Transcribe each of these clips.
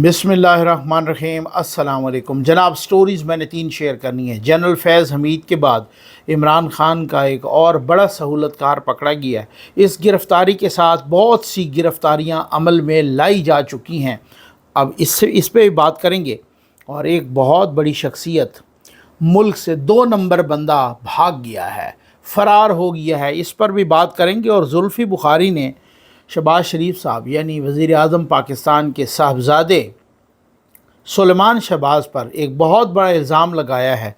बिस्मिल्लाहिर्रहमानिर्रहीम। अस्सलाम वालेकुम जनाब। स्टोरीज़ मैंने 3 शेयर करनी है। जनरल फैज़ हमीद के बाद इमरान ख़ान का एक और बड़ा सहूलतकार पकड़ा गया है। इस गिरफ़्तारी के साथ बहुत सी गिरफ़्तारियाँ अमल में लाई जा चुकी हैं। अब इस पे भी बात करेंगे। और एक बहुत बड़ी शख्सियत मुल्क से 2 नंबर बंदा भाग गया है, फ़रार हो गया है, इस पर भी बात करेंगे। और जुल्फ़ी बुखारी ने शहबाज शरीफ साहब यानी वज़ीर आज़म पाकिस्तान के साहबजादे सुलेमान शहबाज पर एक बहुत बड़ा इल्ज़ाम लगाया है,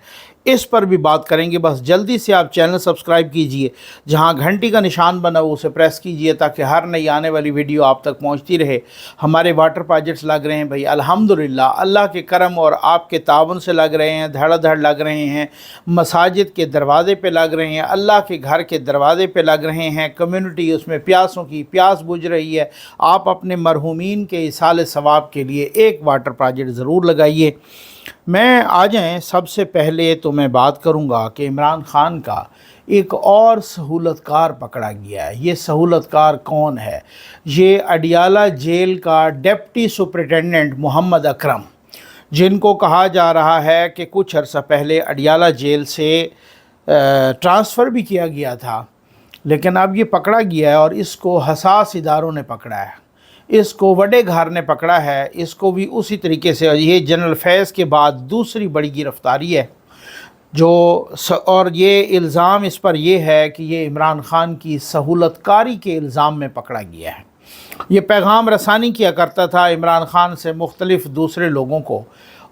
इस पर भी बात करेंगे। बस जल्दी से आप चैनल सब्सक्राइब कीजिए, जहां घंटी का निशान बना हो उसे प्रेस कीजिए ताकि हर नई आने वाली वीडियो आप तक पहुंचती रहे। हमारे वाटर प्रोजेक्ट्स लग रहे हैं भाई, अल्हम्दुलिल्लाह, अल्लाह के करम और आपके तावन से लग रहे हैं, धड़ाधड़ लग रहे हैं। मसाजिद के दरवाज़े पे लग रहे हैं, अल्लाह के घर के दरवाज़े पे लग रहे हैं। कम्युनिटी उसमें प्यासों की प्यास बुझ रही है। आप अपने मरहूमीन के इसाले सवाब के लिए एक वाटर प्रोजेक्ट ज़रूर लगाइए। मैं आ जाएँ, सबसे पहले तो मैं बात करूंगा कि इमरान ख़ान का एक और सहूलतकार पकड़ा गया है। ये सहूलतकार कौन है? ये अडियाला जेल का डिप्टी सुपरिटेंडेंट मोहम्मद अकरम, जिनको कहा जा रहा है कि कुछ अर्सा पहले अडियाला जेल से ट्रांसफ़र भी किया गया था, लेकिन अब ये पकड़ा गया है और इसको हसास इदारों ने पकड़ा है, इसको वडे घार ने पकड़ा है, इसको भी उसी तरीके से। ये जनरल फैज़ के बाद दूसरी बड़ी गिरफ़्तारी है और ये इल्ज़ाम इस पर यह है कि ये इमरान ख़ान की सहूलतकारी के इल्ज़ाम में पकड़ा गया है। ये पैगाम रसानी किया करता था इमरान ख़ान से मुख्तलिफ़ दूसरे लोगों को,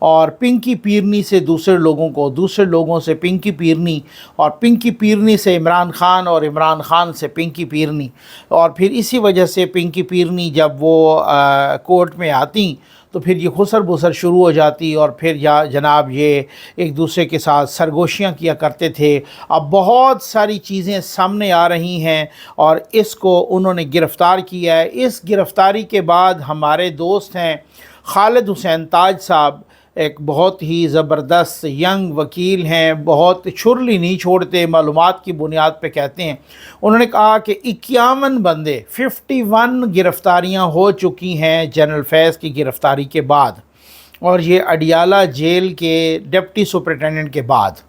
और पिंकी पीरनी से दूसरे लोगों को, दूसरे लोगों से पिंकी पीरनी, और पिंकी पीरनी से इमरान ख़ान, और इमरान ख़ान से पिंकी पीरनी। और फिर इसी वजह से पिंकी पीरनी जब वो कोर्ट में आती तो फिर ये खुसर बुसर शुरू हो जाती, और फिर जनाब ये एक दूसरे के साथ सरगोशियाँ किया करते थे। अब बहुत सारी चीज़ें सामने आ रही हैं और इसको उन्होंने गिरफ़्तार किया है। इस गिरफ़्तारी के बाद हमारे दोस्त हैं खालिद हुसैन ताज साहब, एक बहुत ही ज़बरदस्त यंग वकील हैं, बहुत छुरली नहीं छोड़ते, मालूमात की बुनियाद पे कहते हैं। उन्होंने कहा कि 51 बंदे 51 गिरफ़्तारियाँ हो चुकी हैं जनरल फैज़ की गिरफ़्तारी के बाद, और ये अडियाला जेल के डिप्टी सुपरिटेंडेंट के बाद।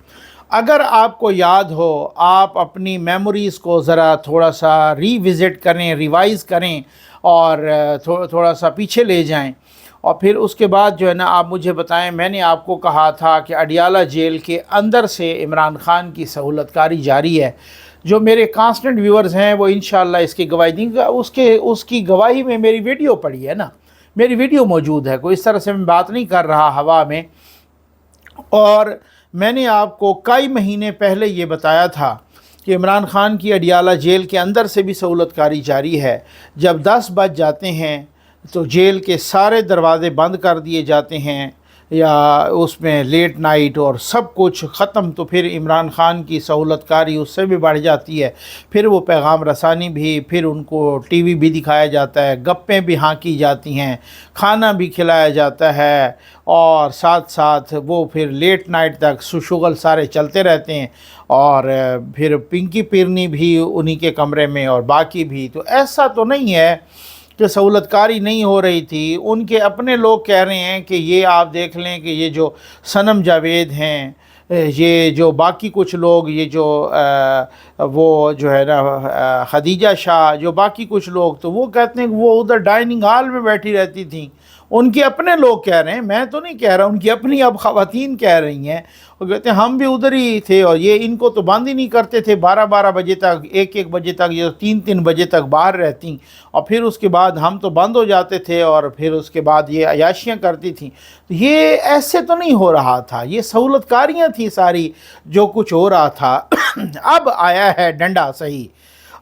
अगर आपको याद हो, आप अपनी मेमोरीज़ को ज़रा थोड़ा सा रीविज़िट करें, रिवाइज़ करें और थोड़ा सा पीछे ले जाएं, और फिर उसके बाद जो है ना आप मुझे बताएं। मैंने आपको कहा था कि अडियाला जेल के अंदर से इमरान ख़ान की सहूलतकारी जारी है। जो मेरे कांस्टेंट व्यूअर्स हैं वो इंशाअल्लाह इसकी गवाही देंगे। उसकी गवाही में मेरी वीडियो पड़ी है ना, मेरी वीडियो मौजूद है, कोई इस तरह से मैं बात नहीं कर रहा हवा में। और मैंने आपको कई महीने पहले ये बताया था कि इमरान ख़ान की अडियाला जेल के अंदर से भी सहूलतकारी जारी है। जब 10 बज जाते हैं तो जेल के सारे दरवाज़े बंद कर दिए जाते हैं, या उसमें लेट नाइट और सब कुछ ख़त्म, तो फिर इमरान ख़ान की सहूलतकारी उससे भी बढ़ जाती है। फिर वो पैगाम रसानी भी, फिर उनको टीवी भी दिखाया जाता है, गप्पें भी हाँकी जाती हैं, खाना भी खिलाया जाता है, और साथ साथ वो फिर लेट नाइट तक शुगल सारे चलते रहते हैं। और फिर पिंकी पीरनी भी उन्हीं के कमरे में, और बाकी भी। तो ऐसा तो नहीं है कि सहूलतकारी नहीं हो रही थी। उनके अपने लोग कह रहे हैं कि ये आप देख लें कि ये जो सनम जावेद हैं, ये जो बाकी कुछ लोग, ये जो वो जो है ना खदीजा शाह, जो बाकी कुछ लोग, तो वो कहते हैं कि वो उधर डाइनिंग हॉल में बैठी रहती थी। उनके अपने लोग कह रहे हैं, मैं तो नहीं कह रहा, उनकी अपनी अब ख़वातीन कह रही हैं। वो कहते हैं हम भी उधर ही थे, और ये इनको तो बंद ही नहीं करते थे, 12-12 बजे तक, 1-1 बजे तक, ये 3-3 बजे तक बाहर रहती, और फिर उसके बाद हम तो बंद हो जाते थे, और फिर उसके बाद ये अयाशियाँ करती थी। तो ये ऐसे तो नहीं हो रहा था, ये सहूलतकारियाँ थी सारी जो कुछ हो रहा था। अब आया है डंडा सही,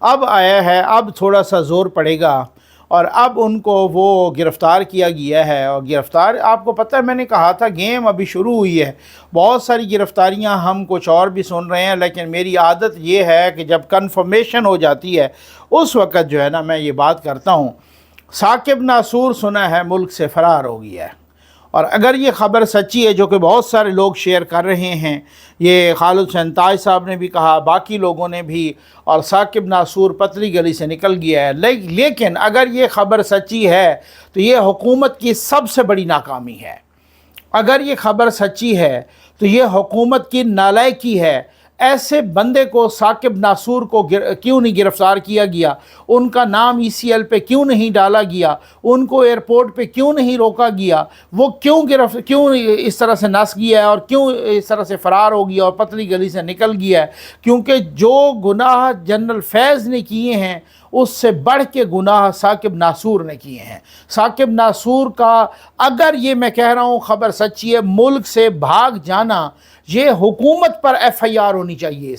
अब आया है, अब थोड़ा सा ज़ोर पड़ेगा, और अब उनको वो गिरफ़्तार किया गया है। और गिरफ़्तार, आपको पता है मैंने कहा था गेम अभी शुरू हुई है, बहुत सारी गिरफ़्तारियां, हम कुछ और भी सुन रहे हैं, लेकिन मेरी आदत ये है कि जब कन्फर्मेशन हो जाती है उस वक़्त जो है ना मैं ये बात करता हूँ। साकिब नासूर सुना है मुल्क से फ़रार हो गया है, اور اگر یہ خبر سچی ہے جو کہ بہت سارے لوگ شیئر کر رہے ہیں، یہ خالد حسین تاج صاحب نے بھی کہا، باقی لوگوں نے بھی، اور ثاقب ناصور پتلی گلی سے نکل گیا ہے، لیکن اگر یہ خبر سچی ہے تو یہ حکومت کی سب سے بڑی ناکامی ہے۔ اگر یہ خبر سچی ہے تو یہ حکومت کی نالائکی ہے۔ ایسے بندے کو، ثاقب ناصور کو کیوں نہیں گرفتار کیا گیا؟ ان کا نام ای سی ایل پہ کیوں نہیں ڈالا گیا؟ ان کو ایئرپورٹ پہ کیوں نہیں روکا گیا؟ وہ کیوں اس طرح سے نس گیا ہے اور کیوں اس طرح سے فرار ہو گیا اور پتلی گلی سے نکل گیا ہے؟ کیونکہ جو گناہ جنرل فیض نے کیے ہیں اس سے بڑھ کے گناہ ثاقب ناصور نے کیے ہیں۔ ثاقب ناصور کا، اگر یہ میں کہہ رہا ہوں خبر سچی ہے، ملک سے بھاگ جانا، یہ حکومت پر ایف آئی آر ہونی چاہیے۔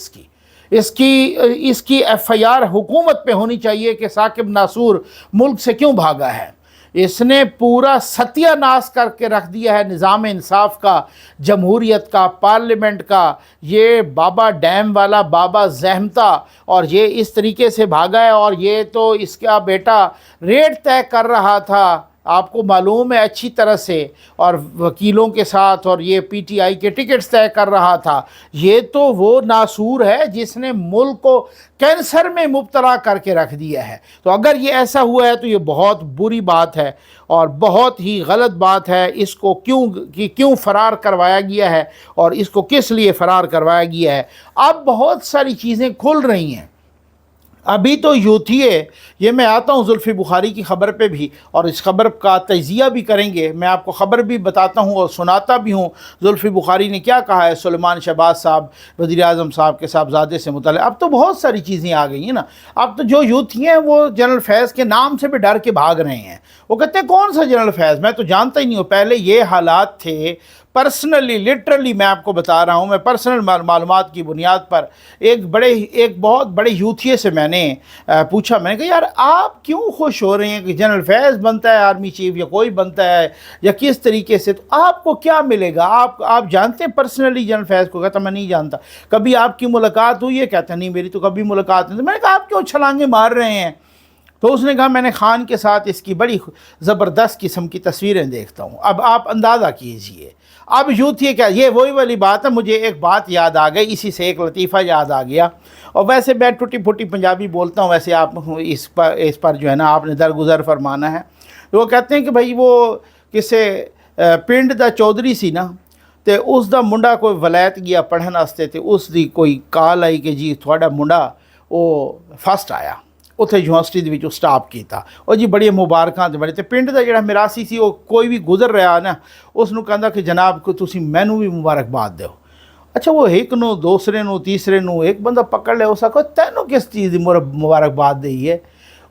اس کی ایف آئی آر حکومت پہ ہونی چاہیے کہ ثاقب ناصور ملک سے کیوں بھاگا ہے۔ اس نے پورا ستیہ ناش کر کے رکھ دیا ہے نظام انصاف کا، جمہوریت کا، پارلیمنٹ کا۔ یہ بابا ڈیم والا بابا زحمتہ، اور یہ اس طریقے سے بھاگا ہے، اور یہ تو اس کا بیٹا ریٹ طے کر رہا تھا، آپ کو معلوم ہے اچھی طرح سے، اور وکیلوں کے ساتھ، اور یہ پی ٹی آئی کے ٹکٹس طے کر رہا تھا۔ یہ تو وہ ناصور ہے جس نے ملک کو کینسر میں مبتلا کر کے رکھ دیا ہے۔ تو اگر یہ ایسا ہوا ہے تو یہ بہت بری بات ہے اور بہت ہی غلط بات ہے۔ اس کو کیوں فرار کروایا گیا ہے اور اس کو کس لیے فرار کروایا گیا ہے؟ اب بہت ساری چیزیں کھل رہی ہیں۔ ابھی تو یوتھیے، یہ میں آتا ہوں زلفی بخاری کی خبر پہ بھی، اور اس خبر کا تجزیہ بھی کریں گے، میں آپ کو خبر بھی بتاتا ہوں اور سناتا بھی ہوں زلفی بخاری نے کیا کہا ہے سلیمان شہباز صاحب، وزیر اعظم صاحب کے صاحبزادے سے متعلق۔ اب تو بہت ساری چیزیں آ گئی ہیں نا۔ اب تو جو یوتھی ہیں وہ جنرل فیض کے نام سے بھی ڈر کے بھاگ رہے ہیں۔ وہ کہتے ہیں کون سا جنرل فیض، میں تو جانتا ہی نہیں ہوں۔ پہلے یہ حالات تھے، پرسنلی لٹرلی میں آپ کو بتا رہا ہوں، میں پرسنل معلومات کی بنیاد پر ایک بہت بڑے یوتھیے سے میں نے پوچھا، میں نے کہا یار آپ کیوں خوش ہو رہے ہیں کہ جنرل فیض بنتا ہے آرمی چیف یا کوئی بنتا ہے یا کس طریقے سے، تو آپ کو کیا ملے گا؟ آپ جانتے ہیں پرسنلی جنرل فیض کو؟ کہتا میں نہیں جانتا۔ کبھی آپ کی ملاقات ہوئی ہے؟ کہتا نہیں میری تو کبھی ملاقات نہیں۔ تو میں نے کہا آپ کیوں چھلانگیں مار رہے ہیں؟ تو اس نے کہا میں نے خان کے ساتھ اس کی بڑی زبردست قسم کی تصویریں دیکھتا ہوں۔ اب آپ اندازہ کیجئے، اب یوتھ یہ کیا، یہ وہی والی بات ہے۔ مجھے ایک بات یاد آ گئی، اسی سے ایک لطیفہ یاد آ گیا، اور ویسے میں ٹوٹی پھوٹی پنجابی بولتا ہوں، ویسے آپ اس پر جو ہے نا آپ نے درگزر فرمانا ہے۔ وہ کہتے ہیں کہ بھائی وہ کسے پنڈ دا چودھری سی نا، تے اس دا منڈا کوئی ولایت گیا پڑھن واسطے، تے اس دی کوئی کال آئی کہ جی تھوڑا منڈا وہ فسٹ آیا اتنے یونیورسٹی دے وچ سٹاپ کیتا، اور جی بڑی مبارکاں تے بڑے، تے پنڈ دا جڑا میراسی سی وہ کوئی بھی گزر رہا نا، اس نو کہندا کہ جناب کو تسی مینوں بھی مبارکباد دیو۔ اچھا وہ ایک نو، دوسرے نو، تیسرے نو، ایک بندہ پکڑ لے، اس آکھو تینوں کس چیز دی مبارکباد دئی ہے؟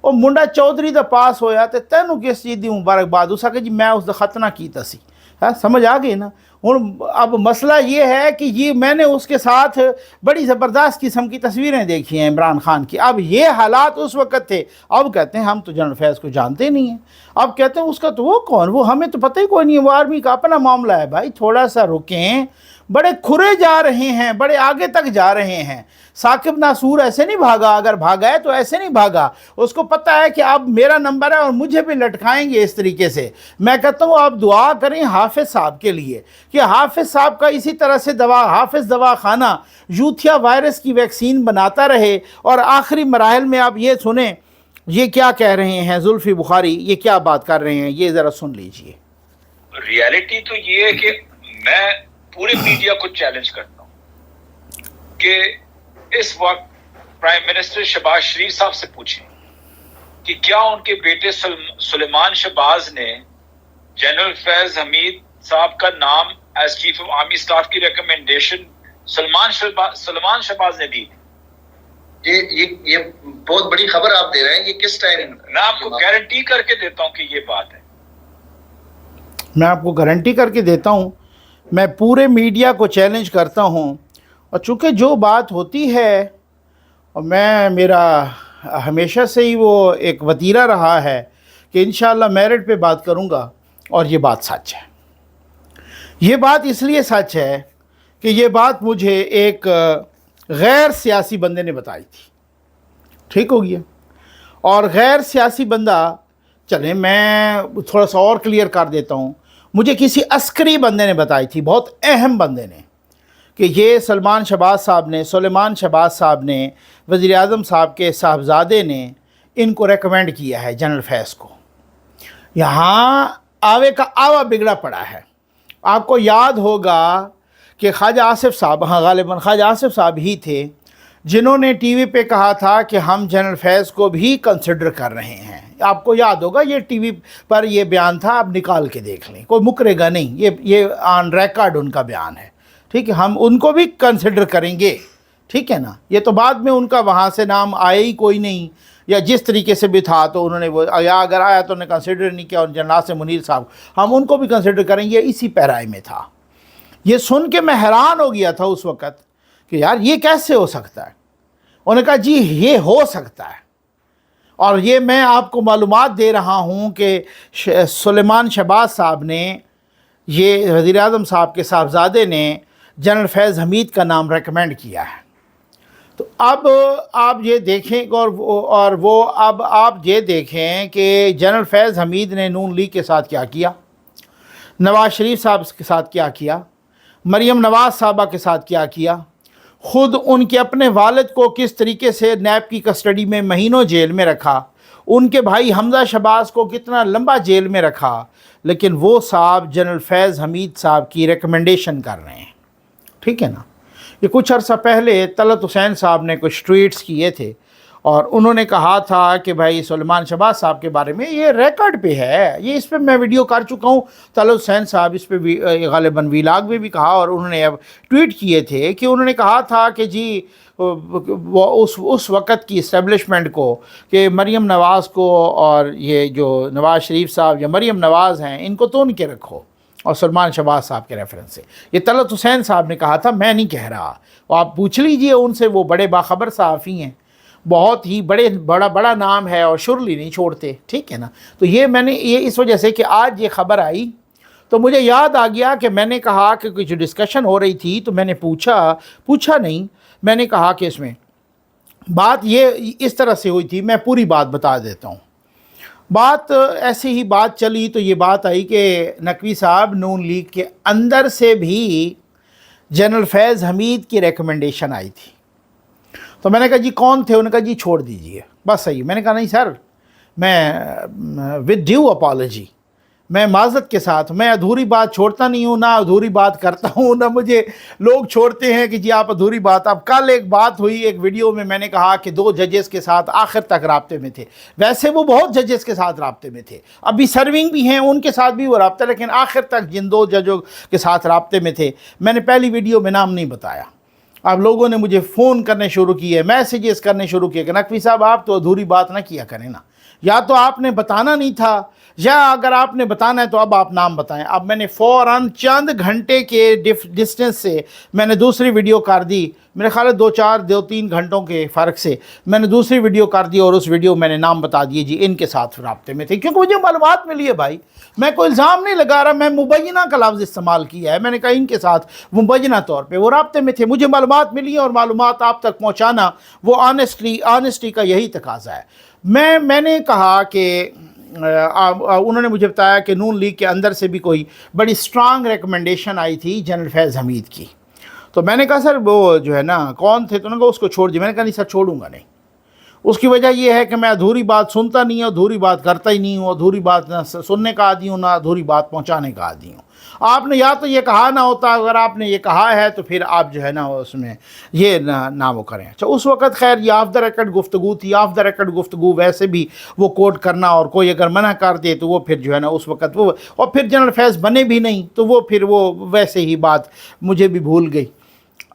وہ منڈا چودھری دا پاس ہویا تے تینوں کس چیز دی مبارکباد؟ اس آکھے جی میں اس دا خط نہ کیتا سی۔ سمجھ آ گئی نا؟ اب مسئلہ یہ ہے کہ یہ میں نے اس کے ساتھ بڑی زبردست قسم کی تصویریں دیکھی ہیں عمران خان کی۔ اب یہ حالات اس وقت تھے، اب کہتے ہیں ہم تو جنرل فیض کو جانتے نہیں ہیں، اب کہتے ہیں اس کا تو وہ کون، وہ ہمیں تو پتہ ہی کوئی نہیں ہے، وہ آرمی کا اپنا معاملہ ہے۔ بھائی تھوڑا سا رکیں، بڑے کھرے جا رہے ہیں، بڑے آگے تک جا رہے ہیں۔ ثاقب ناصور ایسے نہیں بھاگا، اگر بھاگا ہے تو ایسے نہیں بھاگا، اس کو پتہ ہے کہ اب میرا نمبر ہے اور مجھے بھی لٹکائیں گے اس طریقے سے۔ میں کہتا ہوں آپ دعا کریں حافظ صاحب کے لیے کہ حافظ صاحب کا اسی طرح سے حافظ دوا خانہ یوتھیا وائرس کی ویکسین بناتا رہے، اور آخری مراحل میں آپ یہ سنیں یہ کیا کہہ رہے ہیں زلفی بخاری، یہ کیا بات کر رہے ہیں، یہ ذرا سن لیجئے۔ ریالٹی تو یہ ہے کہ میں پورے میڈیا کو چیلنج کرتا ہوں کہ اس وقت پرائم منسٹر شہباز شریف صاحب سے پوچھیں کہ کیا ان کے بیٹے سلیمان شہباز نے جنرل فیض حمید صاحب کا نام as chief of army staff کی ریکمنڈیشن سلیمان شہباز نے دی؟ یہ بہت بڑی خبر آپ دے رہے ہیں، یہ کس ٹائم؟ میں آپ کو گارنٹی کر کے دیتا ہوں کہ یہ بات ہے، میں آپ کو گارنٹی کر کے دیتا ہوں، میں پورے میڈیا کو چیلنج کرتا ہوں، اور چونکہ جو بات ہوتی ہے، اور میرا ہمیشہ سے ہی وہ ایک وتیرہ رہا ہے کہ انشاءاللہ میرٹ پہ بات کروں گا، اور یہ بات سچ ہے۔ یہ بات اس لیے سچ ہے کہ یہ بات مجھے ایک غیر سیاسی بندے نے بتائی تھی، ٹھیک ہو گیا؟ اور غیر سیاسی بندہ، چلیں میں تھوڑا سا اور کلیئر کر دیتا ہوں، मुझे किसी अस्करी बंदे ने बताई थी, बहुत अहम बंदे ने, कि ये सलमान शहबाज साहब ने, सुलेमान शहबाज साहब ने, वज़ीर आज़म साहब के साहबजादे ने इनको रेकमेंड किया है जनरल फैज़ को। यहाँ आवे का आवा बिगड़ा पड़ा है। आपको याद होगा कि ख्वाजा आसिफ साहब, हाँ गालिबन ख्वाजा आसिफ साहब ही थे जिन्होंने टीवी पे कहा था कि हम जनरल फैज़ को भी कंसिडर कर रहे हैं। आपको याद होगा, ये टीवी पर ये बयान था, आप निकाल के देख लें, कोई मुकरेगा नहीं, ये ऑन रिकॉर्ड उनका बयान है, ठीक है। हम उनको भी कंसिडर करेंगे, ठीक है ना। ये तो बाद में उनका वहाँ से नाम आया ही कोई नहीं, या जिस तरीके से भी था तो उन्होंने वो, या अगर आया तो उन्होंने कंसिडर नहीं किया। और जनरल नासिर मुनीर साहब, हम उनको भी कंसिडर करेंगे, इसी पैराए में था। ये सुन के मैं हैरान हो गया था उस वक़्त कि यार ये कैसे हो सकता है। उन्होंने कहा जी ये हो सकता है, और ये मैं आपको मालूमात दे रहा हूँ कि सुलेमान शहबाज साहब ने, ये वज़ीर आज़म साहब के साहबजादे ने जनरल फैज़ हमीद का नाम रेकमेंड किया है। तो अब आप ये देखें, और वो अब आप ये देखें कि जनरल फैज़ हमीद ने नून लीग के साथ क्या किया, नवाज़ शरीफ साहब के साथ क्या किया, मरियम नवाज़ साहबा के साथ क्या किया, ख़ुद उनके अपने वालिद को किस तरीके से नैब की कस्टडी में महीनों जेल में रखा, उनके भाई हमज़ा शहबाज को कितना लंबा जेल में रखा, लेकिन वो साहब जनरल फैज़ हमीद साहब की रिकमेंडेशन कर रहे हैं, ठीक है ना। ये कुछ अर्सा पहले तलत हुसैन साहब ने कुछ ट्वीट्स किए थे, और उन्होंने कहा था कि भाई सुलेमान शहबाज साहब के बारे में, ये रिकॉर्ड पे है, ये इस पर मैं वीडियो कर चुका हूँ। तलत हुसैन साहब इस पर गालिबन वीलाग में भी कहा, और उन्होंने अब ट्वीट किए थे कि उन्होंने कहा था कि जी वो उस वक़्त की इस्टेब्लिशमेंट को, कि मरियम नवाज़ को और ये जो नवाज़ शरीफ साहब या मरियम नवाज़ हैं, इनको तो उनके रखो, और सुलेमान शहबाज साहब के रेफरेंस से। ये तलत हुसैन साहब ने कहा था, मैं नहीं कह रहा। आप पूछ लीजिए उनसे, वो बड़े बाखबर सहाफ़ी हैं, बहुत ही बड़ा नाम है, और शुरली नहीं छोड़ते, ठीक है ना। तो ये मैंने ये इस वजह से कि आज ये ख़बर आई तो मुझे याद आ गया कि मैंने कहा कि कुछ डिस्कशन हो रही थी, तो मैंने पूछा नहीं, मैंने कहा कि इसमें बात ये इस तरह से हुई थी। मैं पूरी बात बता देता हूँ। बात ऐसी ही बात चली, तो ये बात आई कि नकवी साहब नून लीग के अंदर से भी जनरल फैज़ हमीद की रिकमेंडेशन आई थी। तो मैंने कहा जी कौन थे, उन्होंने कहा जी छोड़ दीजिए, बस सही। मैंने कहा नहीं सर, मैं विद ड्यू अपॉलॉजी, मैं माज़रत के साथ, मैं अधूरी बात छोड़ता नहीं हूँ, ना अधूरी बात करता हूँ, ना मुझे लोग छोड़ते हैं कि जी आप अधूरी बात। अब कल एक बात हुई, एक वीडियो में मैंने कहा कि 2 जजेस के साथ आखिर तक राब्ते में थे। वैसे वो बहुत जजेस के साथ राब्ते में थे, अभी सर्विंग भी हैं, उनके साथ भी वो राब्ता, लेकिन आखिर तक जिन 2 जजों के साथ राब्ते में थे, मैंने पहली वीडियो में नाम नहीं बताया। अब लोगों ने मुझे फ़ोन करने शुरू किए, मैसेजेस करने शुरू किए कि नकवी साहब आप तो अधूरी बात ना किया करें ना, या तो आपने बताना नहीं था, या अगर आपने बताना है तो अब आप नाम बताएं। अब मैंने फ़ौरन चंद घंटे के डिस्टेंस से मैंने दूसरी वीडियो कर दी, मेरे ख्याल 2-3 घंटों के फ़र्क से मैंने दूसरी वीडियो कर दी, और उस वीडियो मैंने नाम बता दिए जी इनके साथ राब्ते में थे, क्योंकि मुझे मालूमात मिली है भाई। मैं कोई इल्ज़ाम नहीं लगा रहा, मैं मुबैना का लफ्ज़ इस्तेमाल किया है। मैंने कहा इनके साथ मुबैना तौर पे वो राब्ते में थे, मुझे मालूमात मिली है, और मालूमात आप तक पहुँचाना वो ऑनेस्टी का यही तकाज़ा है। मैंने कहा कि उन्होंने मुझे बताया कि नून लीग के अंदर से भी कोई बड़ी स्ट्रांग रिकमेंडेशन आई थी जनरल फैज़ हमीद की। तो मैंने कहा सर वो जो है ना कौन थे, तो उन्होंने कहा उसको छोड़ दिया। मैंने कहा नहीं सर छोड़ूंगा नहीं, उसकी वजह यह है कि मैं अधूरी बात सुनता नहीं हूँ, अधूरी बात करता ही नहीं हूँ, अधूरी बात ना सुनने का आदी हूँ, ना अधूरी बात पहुँचाने का आदी हूँ। आपने या तो ये कहा ना होता, अगर आपने ये कहा है तो फिर आप जो है ना उसमें ये ना वो करें। अच्छा उस वक़्त खैर ये ऑफ द रिकॉर्ड गुफ्तगू थी, ऑफ द रिकॉर्ड गुफ्तगू वैसे भी वो कोट करना, और कोई अगर मना कर दे तो वो फिर जो है ना उस वक़्त वो, और फिर जनरल फैज़ बने भी नहीं तो वो फिर वो वैसे ही बात मुझे भी भूल गई।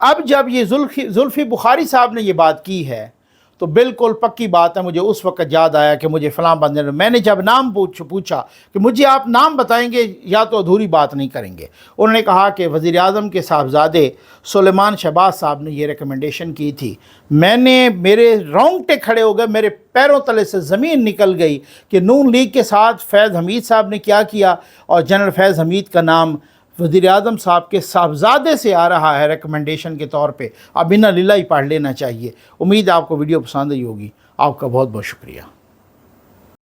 अब जब ये जुल्फ़ी बुखारी साहब ने ये बात की है तो बिल्कुल पक्की बात है, मुझे उस वक़्त याद आया कि मुझे फ़लाँ बंदे ने, मैंने जब नाम पूछा कि मुझे आप नाम बताएंगे या तो अधूरी बात नहीं करेंगे, उन्होंने कहा कि वज़ीर आज़म के साहबजादे सुलेमान शहबाज साहब ने ये रिकमेंडेशन की थी। मेरे रोंगटे खड़े हो गए, मेरे पैरों तले से ज़मीन निकल गई कि नून लीग के साथ फैज़ हमीद साहब ने क्या किया, और जनरल फैज़ हमीद का नाम वज़ीर आज़म साहब के साहबजादे से आ रहा है रिकमेंडेशन के तौर पे। अब इन्ना लीला ही पढ़ लेना चाहिए। उम्मीद है आपको वीडियो पसंद आई होगी। आपका बहुत बहुत शुक्रिया।